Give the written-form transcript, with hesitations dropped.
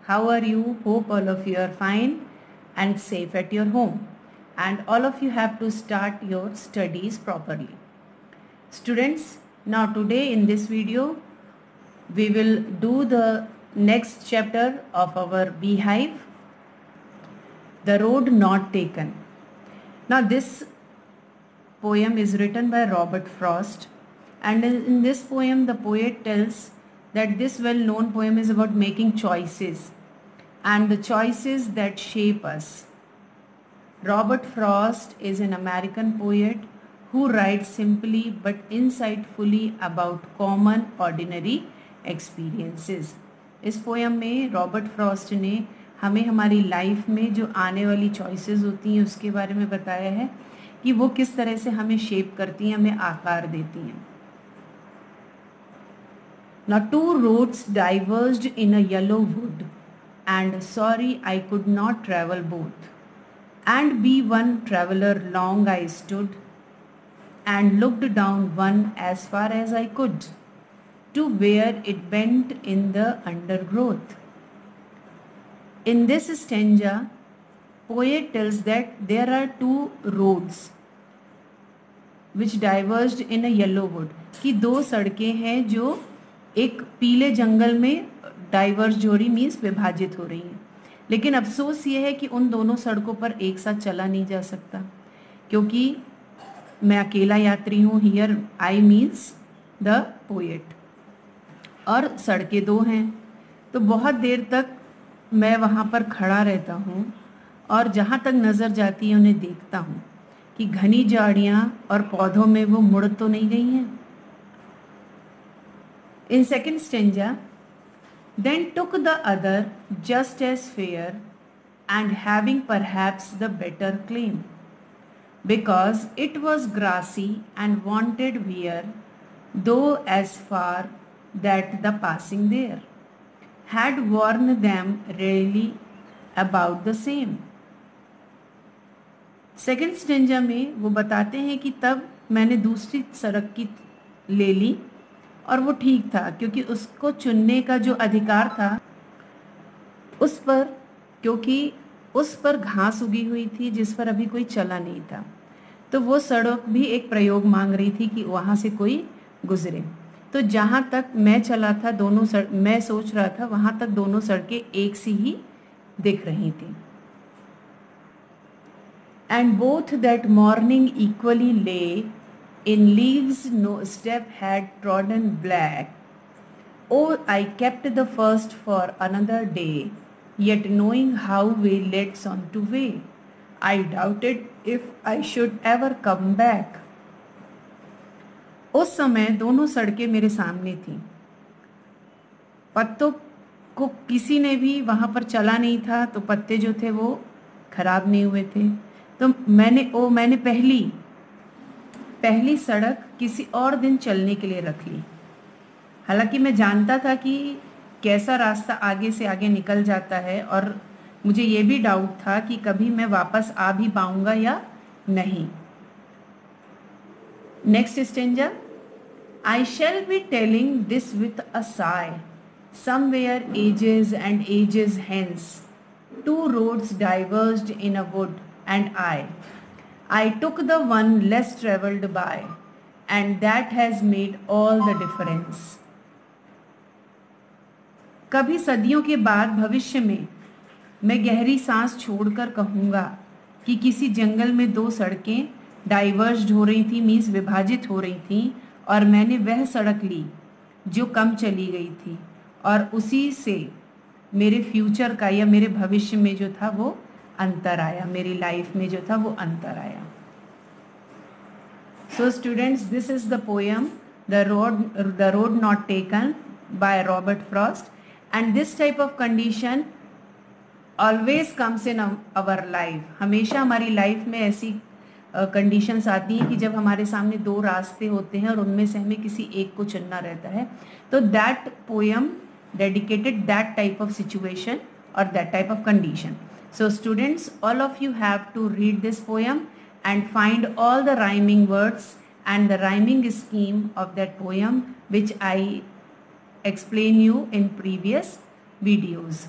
How are you? Hope all of you are fine and safe at your home. And all of you have to start your studies properly. Students, now today in this video, we will do the next chapter of our beehive, The Road Not Taken. Now this poem is written by Robert Frost, and in this poem the poet tells that this well-known poem is about making choices and the choices that shape us. Robert Frost is an American poet who writes simply but insightfully about common ordinary experiences. इस poem में Robert Frost ने हमें हमारी life में जो आने वाली choices होती हैं उसके बारे में बताया है कि वो किस तरह से हमें शेप करती हैं, हमें आकार देती हैं. Now two roads diverged in a yellow wood, and sorry I could not travel both. And be one traveler long I stood, and looked down one as far as I could, to where it bent in the undergrowth. In this stanza, poet tells that there are two roads which diverged in a yellow wood. कि दो सड़कें हैं जो एक पीले जंगल में diverge हो रही, मीन्स विभाजित हो रही हैं. लेकिन अफसोस ये है कि उन दोनों सड़कों पर एक साथ चला नहीं जा सकता, क्योंकि मैं अकेला यात्री हूँ. Here I means the poet. और सड़कें दो हैं, तो बहुत देर तक मैं वहाँ पर खड़ा रहता हूँ और जहाँ तक नज़र जाती है उन्हें देखता हूँ कि घनी झाड़ियाँ और पौधों में वो मुड़ तो नहीं गई हैं. In second stanza, then took the other just as fair, and having perhaps the better claim, because it was grassy and wanted wear, though as far that the passing there had worn them really about the same. Second stanza में वो बताते हैं कि तब मैंने दूसरी सड़क की ले ली और वो ठीक था, क्योंकि उसको चुनने का जो अधिकार था उस पर, क्योंकि उस पर घास उगी हुई थी जिस पर अभी कोई चला नहीं था. तो वो सड़क भी एक प्रयोग मांग रही थी कि वहाँ से कोई गुजरे. तो जहाँ तक मैं चला था मैं सोच रहा था वहाँ तक दोनों सड़कें एक सी ही दिख रही थी. And both that morning equally lay in leaves no step had trodden black. Oh, I kept the first for another day, yet knowing how way leads on to way, I doubted if I should ever come back. उस समय दोनों सड़कें मेरे सामने थीं. पत्तों को किसी ने भी वहाँ पर चला नहीं था, तो पत्ते जो थे वो खराब नहीं हुए थे. तो मैंने पहली सड़क किसी और दिन चलने के लिए रख ली. हालांकि मैं जानता था कि कैसा रास्ता आगे से आगे निकल जाता है, और मुझे ये भी डाउट था कि कभी मैं वापस आ भी पाऊंगा या नहीं. Next stanza. I shall be telling this with a sigh, somewhere ages and ages hence, two roads diverged in a wood, and I took the one less traveled by, and that has made all the difference. कभी सदियों के बाद भविष्य में मैं गहरी सांस छोड़कर कहूँगा कि किसी जंगल में दो सड़कें डाइवर्ज्ड हो रही थी, मीन्स विभाजित हो रही थी, और मैंने वह सड़क ली जो कम चली गई थी, और उसी से मेरे फ्यूचर का या मेरे भविष्य में जो था वो अंतर आया, मेरी लाइफ में जो था वो अंतर आया. So students, this is the poem the road not taken by Robert Frost. And this type of condition always comes in our life. हमेशा हमारी लाइफ में ऐसी कंडीशंस आती हैं कि जब हमारे सामने दो रास्ते होते हैं और उनमें से हमें किसी एक को चुनना रहता है. तो that poem dedicated that type of situation और that type of condition. So students, all of you have to read this poem and find all the rhyming words and the rhyming scheme of that poem which I explain you in previous videos.